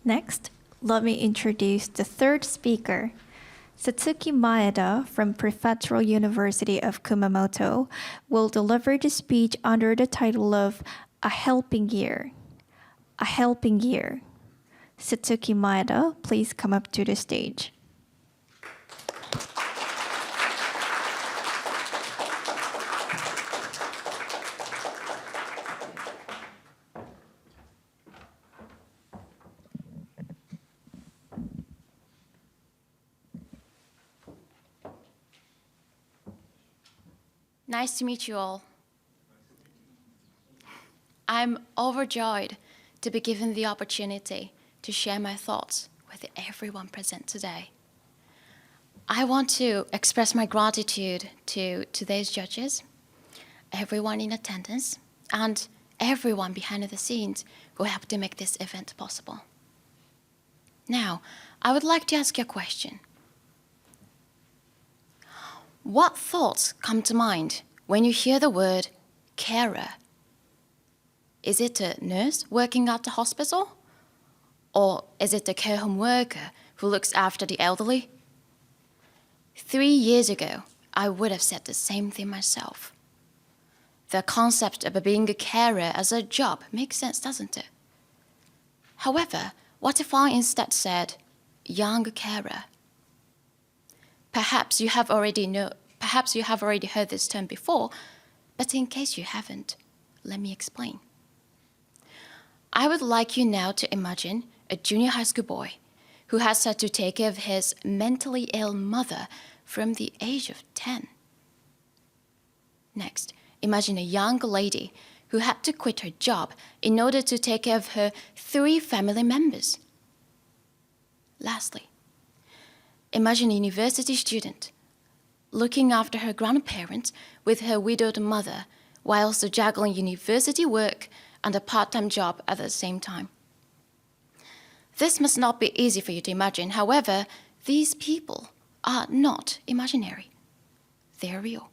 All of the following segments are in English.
Next, let me introduce the third speaker. Satsuki Maeda from Prefectural University of Kumamoto will deliver the speech under the title of A Helping Year. A Helping Year. Satsuki Maeda, please come up to the stage. Nice to meet you all. I'm overjoyed to be given the opportunity to share my thoughts with everyone present today. I want to express my gratitude to today's judges, everyone in attendance, and everyone behind the scenes who helped to make this event possible. Now, I would like to ask you a question. What thoughts come to mind when you hear the word carer? Is it a nurse working at the hospital? Or is it a care home worker who looks after the elderly? 3 years ago, I would have said the same thing myself. The concept of being a carer as a job makes sense, doesn't it? However, what if I instead said young carer? Perhaps you have already heard this term before, but in case you haven't, let me explain. I would like you now to imagine a junior high school boy who has had to take care of his mentally ill mother from the age of 10. Next, imagine a young lady who had to quit her job in order to take care of her 3 family members. Lastly, imagine a university student looking after her grandparents with her widowed mother whilst juggling university work and a part-time job at the same time. This must not be easy for you to imagine. However, these people are not imaginary. They're real.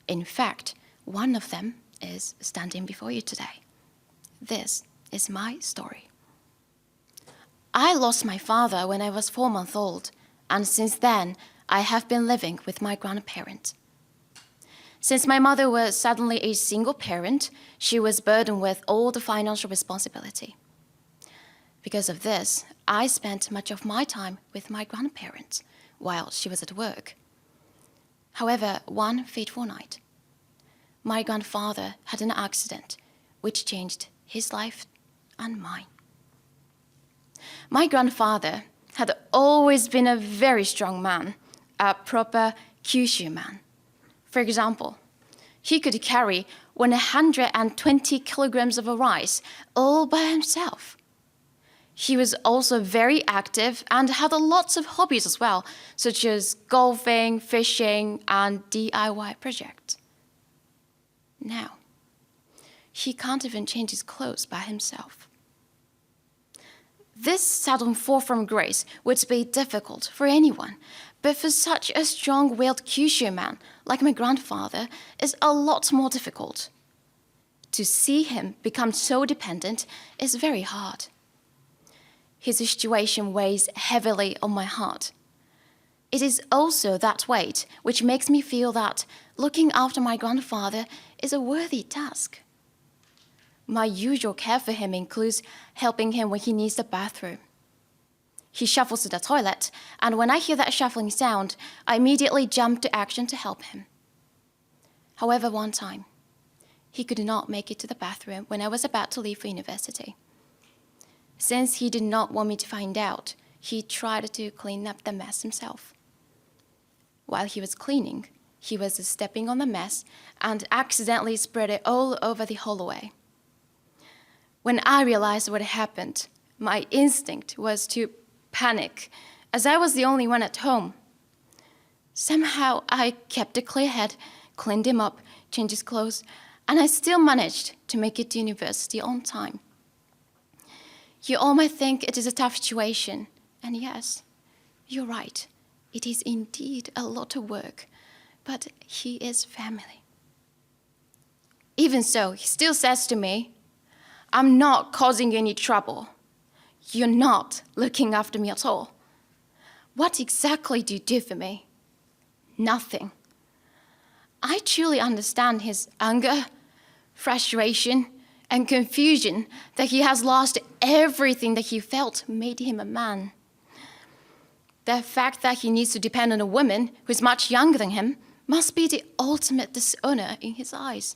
In fact, one of them is standing before you today. This is my story. I lost my father when I was 4 months old, and since then, I have been living with my grandparents. Since my mother was suddenly a single parent, she was burdened with all the financial responsibility. Because of this, I spent much of my time with my grandparents while she was at work. However, one fateful night, my grandfather had an accident which changed his life and mine. My grandfather had always been a very strong man, a proper Kyushu man. For example, he could carry 120 kilograms of rice all by himself. He was also very active and had lots of hobbies as well, such as golfing, fishing, and DIY projects. Now, he can't even change his clothes by himself. This sudden fall from grace would be difficult for anyone, but for such a strong-willed Kyushu man like my grandfather, is a lot more difficult. To see him become so dependent is very hard. His situation weighs heavily on my heart. It is also that weight which makes me feel that looking after my grandfather is a worthy task. My usual care for him includes helping him when he needs the bathroom. He shuffles to the toilet, and when I hear that shuffling sound, I immediately jump to action to help him. However, one time, he could not make it to the bathroom when I was about to leave for university. Since he did not want me to find out, he tried to clean up the mess himself. While he was cleaning, he was stepping on the mess and accidentally spread it all over the hallway. When I realized what had happened, my instinct was to panic, as I was the only one at home. Somehow, I kept a clear head, cleaned him up, changed his clothes, and I still managed to make it to university on time. You all might think it is a tough situation, and yes, you're right. It is indeed a lot of work, but he is family. Even so, he still says to me, "I'm not causing you any trouble. You're not looking after me at all. What exactly do you do for me? Nothing. I truly understand his anger, frustration, and confusion that he has lost everything that he felt made him a man. The fact that he needs to depend on a woman who is much younger than him must be the ultimate dishonor in his eyes.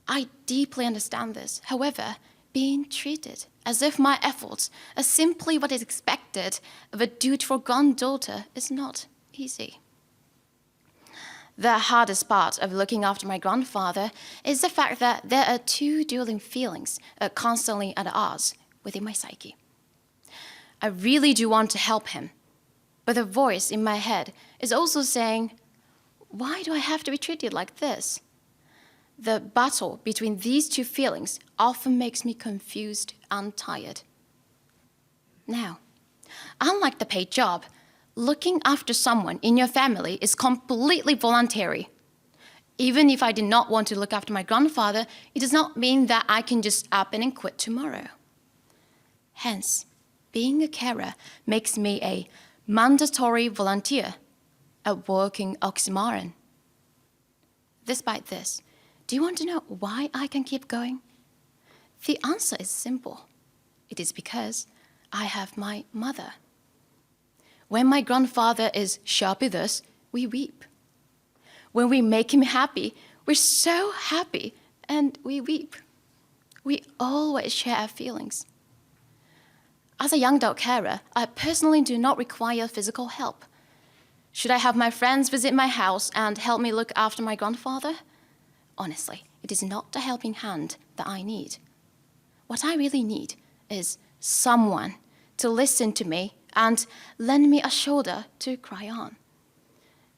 I deeply understand this. However, being treated as if my efforts are simply what is expected of a dutiful granddaughter is not easy. The hardest part of looking after my grandfather is the fact that there are two dueling feelings constantly at odds within my psyche. I really do want to help him, but the voice in my head is also saying, why do I have to be treated like this? The battle between these two feelings often makes me confused and tired. Now, unlike the paid job, looking after someone in your family is completely voluntary. Even if I did not want to look after my grandfather, it does not mean that I can just up and quit tomorrow. Hence, being a carer makes me a mandatory volunteer, a working oxymoron. Despite this, do you want to know why I can keep going? The answer is simple. It is because I have my mother. When my grandfather is sharp with us, we weep. When we make him happy, we're so happy and we weep. We always share our feelings. As a young adult carer, I personally do not require physical help. Should I have my friends visit my house and help me look after my grandfather? Honestly, it is not the helping hand that I need. What I really need is someone to listen to me and lend me a shoulder to cry on.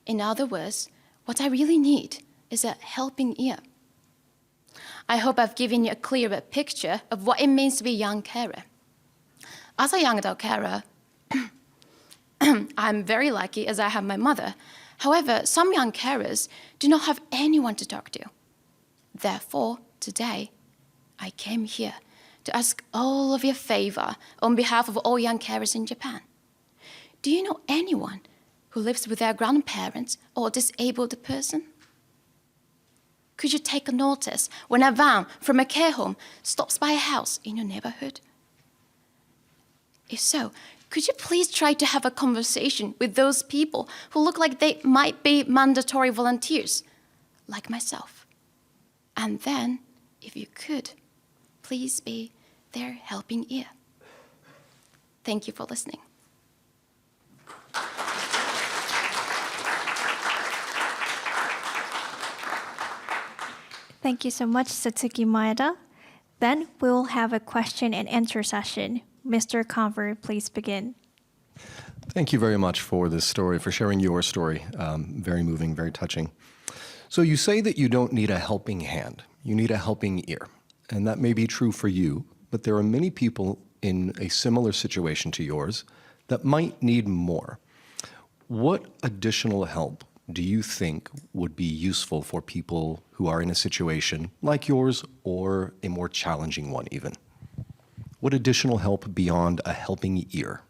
In other words, what I really need is a helping ear. I hope I've given you a clearer picture of what it means to be a young carer. As a young adult carer, I'm very lucky as I have my mother. However, some young carers do not have anyone to talk to. Therefore, today, I came here to ask all of your favor on behalf of all young carers in Japan. Do you know anyone who lives with their grandparents or disabled person? Could you take a notice when a van from a care home stops by a house in your neighborhood? If so, could you please try to have a conversation with those people who look like they might be mandatory volunteers, like myself? And then, if you could, please be their helping ear. Thank you for listening. Thank you so much, Satsuki Maeda. Then we will have a question and answer session. Mr. Conver, please begin. Thank you very much for this story, for sharing your story. Very moving, very touching. So you say that you don't need a helping hand, you need a helping ear. And that may be true for you, but there are many people in a similar situation to yours that might need more. What additional help do you think would be useful for people who are in a situation like yours or a more challenging one even? What additional help beyond a helping ear?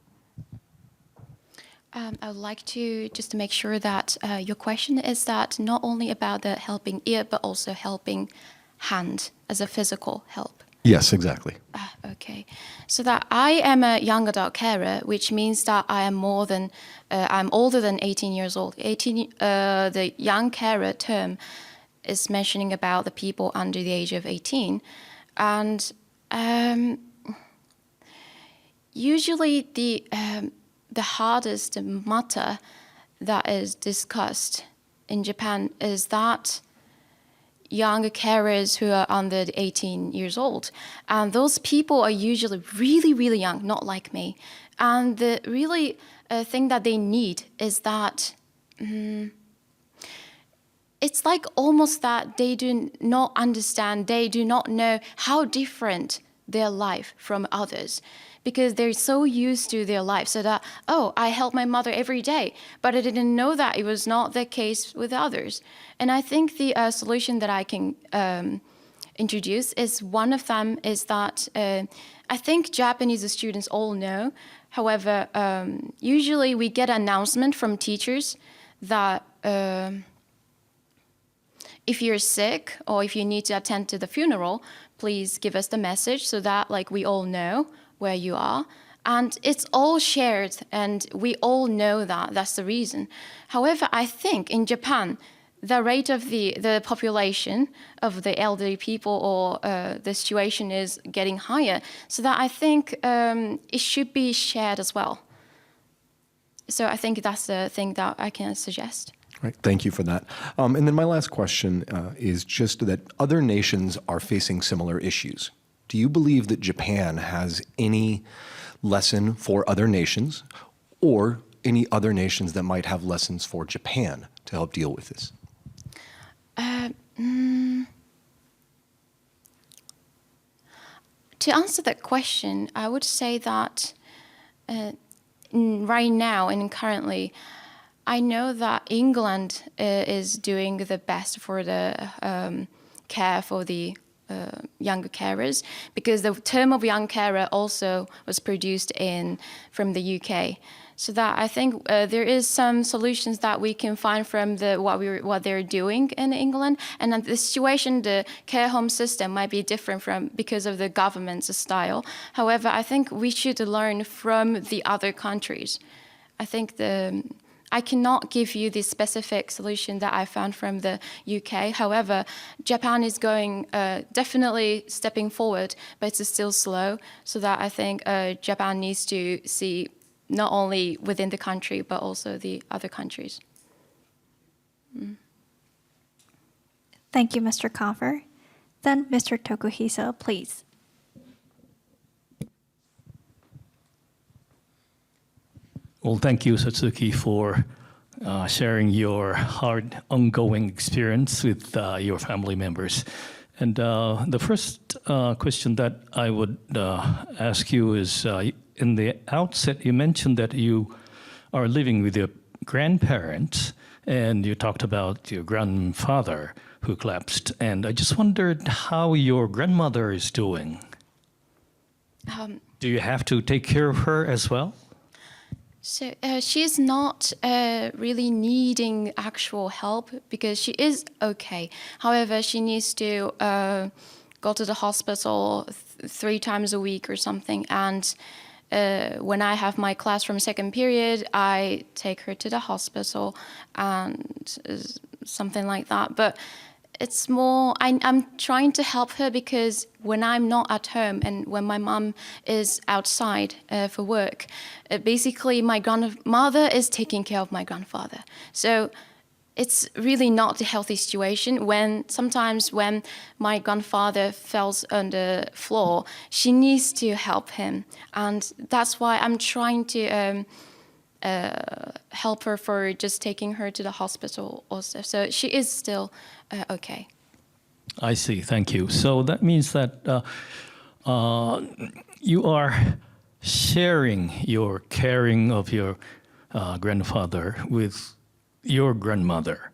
I would like to just to make sure that your question is that not only about the helping ear, but also helping hand as a physical help. Yes, exactly. Okay. So that I am a young adult carer, which means that I am I'm older than 18 years old. The young carer term is mentioning about the people under the age of 18. And usually the hardest matter that is discussed in Japan is that young carers who are under 18 years old. And those people are usually really, really young, not like me. And the really thing that they need is that it's like almost that they do not understand, they do not know how different their life from others, because they're so used to their life. So that, oh, I help my mother every day, but I didn't know that it was not the case with others. And I think the solution that I can introduce is one of them is that I think Japanese students all know. However, usually we get an announcement from teachers that if you're sick or if you need to attend to the funeral, please give us the message so that like we all know where you are. And it's all shared and we all know that that's the reason. However, I think in Japan, the rate of the population of the elderly people or the situation is getting higher. So that I think it should be shared as well. So I think that's the thing that I can suggest. Right. Thank you for that. And then my last question is just that other nations are facing similar issues. Do you believe that Japan has any lesson for other nations or any other nations that might have lessons for Japan to help deal with this? To answer that question, I would say that right now and currently, I know that England is doing the best for the care for the younger carers, because the term of young carer also was produced from the UK. So that I think there is some solutions that we can find from what they're doing in England, and then the situation, the care home system might be different because of the government's style. However, I think we should learn from the other countries. I think I cannot give you the specific solution that I found from the UK. However, Japan is going definitely stepping forward, but it's still slow. So that I think Japan needs to see not only within the country, but also the other countries. Thank you, Mr. Confer. Then Mr. Tokuhisa, please. Well, thank you, Satsuki, for sharing your hard, ongoing experience with your family members. And the first question that I would ask you is, in the outset, you mentioned that you are living with your grandparents, and you talked about your grandfather who collapsed. And I just wondered how your grandmother is doing. Do you have to take care of her as well? So she's not really needing actual help because she is okay. However, she needs to go to the hospital 3 times a week or something. And when I have my class from second period, I take her to the hospital and something like that. But it's more, I'm trying to help her because when I'm not at home and when my mom is outside for work, basically my grandmother is taking care of my grandfather. So it's really not a healthy situation. Sometimes when my grandfather falls on the floor, she needs to help him. And that's why I'm trying to help her for just taking her to the hospital also. So she is still okay. I see, thank you. So that means that you are sharing your caring of your grandfather with your grandmother,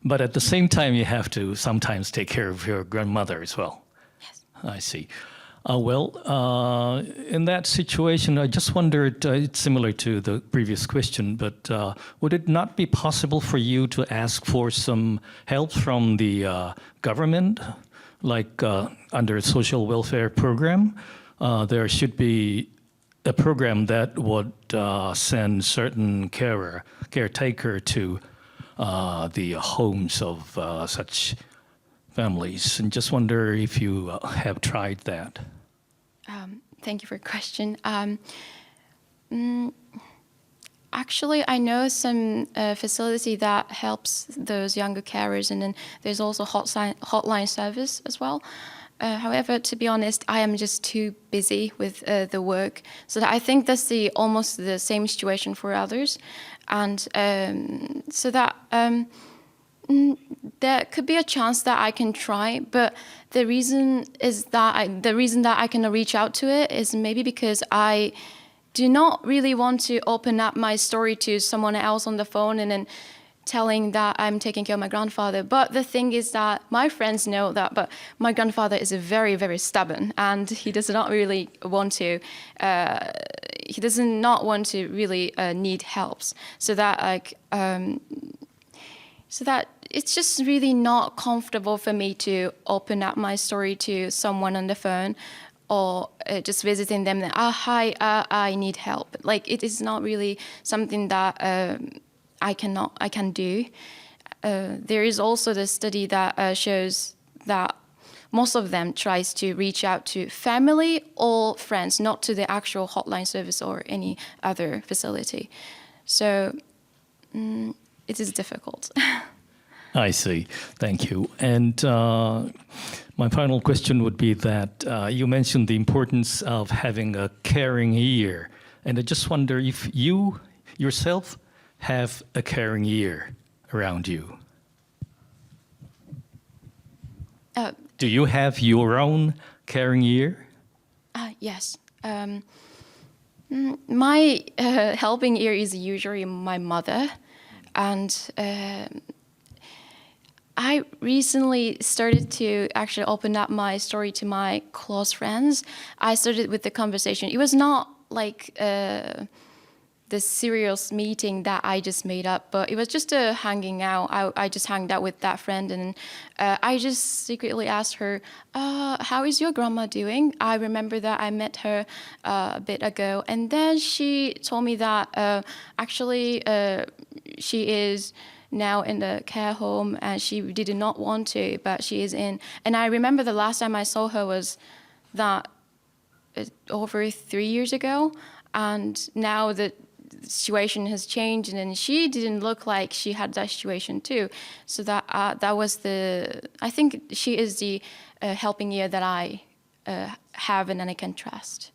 but at the same time you have to sometimes take care of your grandmother as well. Yes. I see. In that situation, I just wondered, it's similar to the previous question, but would it not be possible for you to ask for some help from the government, like under a social welfare program? There should be a program that would send certain caretaker to the homes of such families, and just wonder if you have tried that. Thank you for your question. Actually, I know some facility that helps those younger carers, and then there's also hotline service as well. However, to be honest, I am just too busy with the work, so that I think that's almost the same situation for others, and so that. There could be a chance that I can try, but the reason that I can reach out to it is maybe because I do not really want to open up my story to someone else on the phone and then telling that I'm taking care of my grandfather. But the thing is that my friends know that, but my grandfather is very, very stubborn, and he does not really want to. He does not want to really need helps. So that it's just really not comfortable for me to open up my story to someone on the phone, or just visiting them. Hi, I need help. Like, it is not really something that I can do. There is also the study that shows that most of them tries to reach out to family or friends, not to the actual hotline service or any other facility. So it is difficult. I see. Thank you. And my final question would be that you mentioned the importance of having a caring ear. And I just wonder if you yourself have a caring ear around you. Do you have your own caring ear? Yes. My helping ear is usually my mother. And I recently started to actually open up my story to my close friends. I started with the conversation. It was not like the serious meeting that I just made up, but it was just a hanging out. I just hanged out with that friend, and I just secretly asked her, how is your grandma doing? I remember that I met her a bit ago, and then she told me that actually she is now in the care home, and she did not want to, but she is in. And I remember the last time I saw her was that over 3 years ago, and now the situation has changed, and then she didn't look like she had that situation too. So that was I think she is the helping ear that I have and I can trust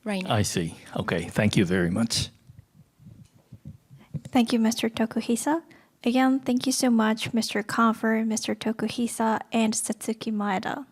right now. I see. Okay. Thank you very much. Thank you, Mr. Tokuhisa. Again, thank you so much, Mr. Confer, Mr. Tokuhisa, and Satsuki Maeda.